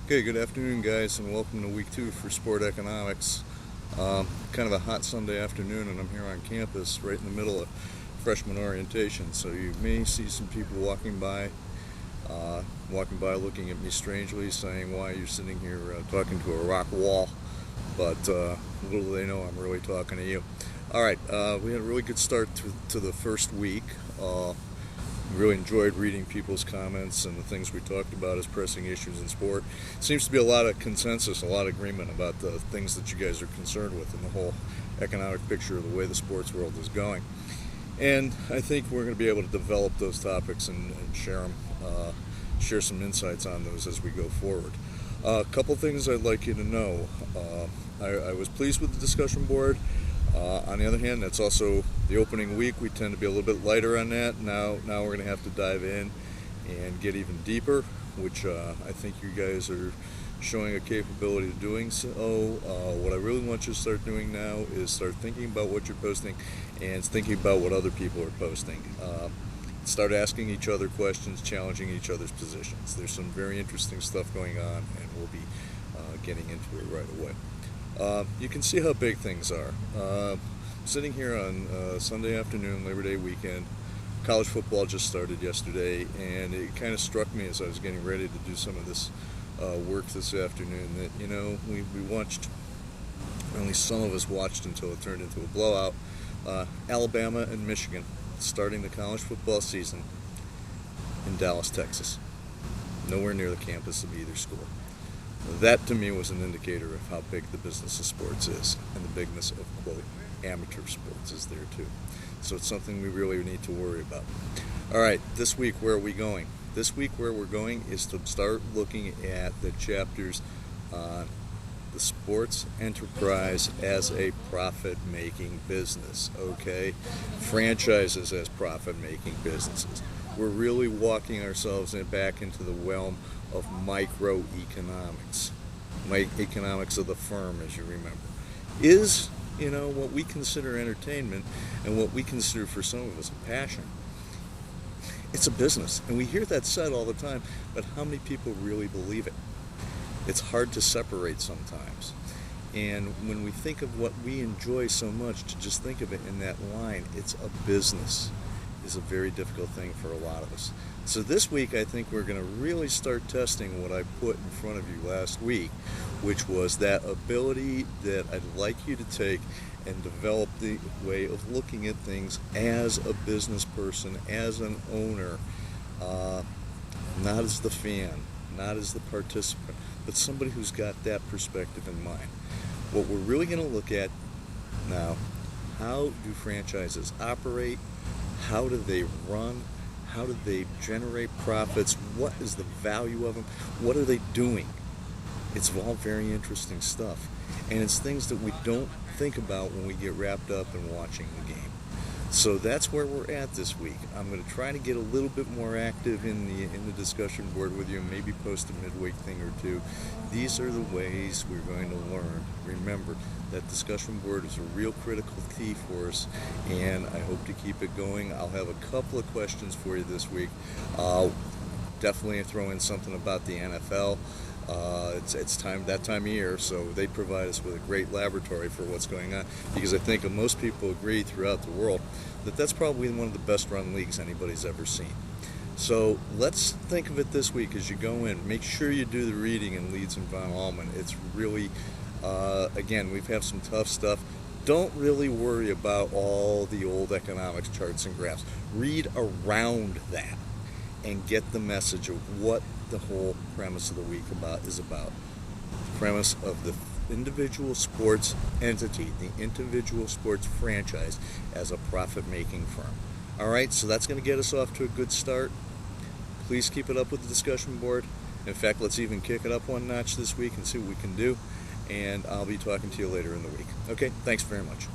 Okay, good afternoon, guys, and welcome to week 2 for Sport Economics. Kind of a hot Sunday afternoon, and I'm here on campus right in the middle of freshman orientation. So you may see some people walking by looking at me strangely, saying, "Why you're sitting here talking to a rock wall?" But little do they know I'm really talking to you. All right, we had a really good start to the first week. Really enjoyed reading people's comments and the things we talked about as pressing issues in sport. Seems to be a lot of consensus, a lot of agreement about the things that you guys are concerned with in the whole economic picture of the way the sports world is going. And I think we're going to be able to develop those topics and share them, share some insights on those as we go forward. A couple things I'd like you to know. I was pleased with the discussion board. On the other hand, that's also the opening week. We tend to be a little bit lighter on that. Now we're going to have to dive in and get even deeper, which I think you guys are showing a capability of doing. So what I really want you to start doing now is start thinking about what you're posting and thinking about what other people are posting. Start asking each other questions, challenging each other's positions. There's some very interesting stuff going on, and we'll be getting into it right away. You can see how big things are. Sitting here on Sunday afternoon, Labor Day weekend, college football just started yesterday, and it kind of struck me as I was getting ready to do some of this work this afternoon that, you know, we watched, at least some of us watched until it turned into a blowout, Alabama and Michigan starting the college football season in Dallas, Texas, nowhere near the campus of either school. That to me was an indicator of how big the business of sports is, and the bigness of, quote, amateur sports is there too. So it's something we really need to worry about. All right, this week where are we going? This week where we're going is to start looking at the chapters on the sports enterprise as a profit-making business, okay? Franchises as profit-making businesses. We're really walking ourselves back into the realm of microeconomics, economics of the firm, as you remember, is, you know, what we consider entertainment and what we consider for some of us a passion. It's a business, and we hear that said all the time, but how many people really believe it? It's hard to separate sometimes. And when we think of what we enjoy so much, to just think of it in that line, it's a business, is a very difficult thing for a lot of us. So this week I think we're going to really start testing what I put in front of you last week, which was that ability that I'd like you to take and develop the way of looking at things as a business person, as an owner, not as the fan, not as the participant, but somebody who's got that perspective in mind. What we're really going to look at now, how do franchises operate? How do they run? How do they generate profits? What is the value of them? What are they doing? It's all very interesting stuff. And it's things that we don't think about when we get wrapped up in watching the game. So that's where we're at this week. I'm going to try to get a little bit more active in the discussion board with you, maybe post a midweek thing or two. These are the ways we're going to learn. Remember, that discussion board is a real critical key for us, and I hope to keep it going. I'll have a couple of questions for you this week. I'll definitely throw in something about the NFL. It's that time of year, so they provide us with a great laboratory for what's going on, because I think most people agree throughout the world that that's probably one of the best run leagues anybody's ever seen. So let's think of it this week as you go in. Make sure you do the reading in Leeds and Von Allman. It's really, again, we've had some tough stuff. Don't really worry about all the old economics charts and graphs. Read around that and get the message of what the whole premise of the week is about. The premise of the individual sports entity, the individual sports franchise as a profit-making firm. All right, so that's going to get us off to a good start. Please keep it up with the discussion board. In fact, let's even kick it up one notch this week and see what we can do. And I'll be talking to you later in the week. Okay, thanks very much.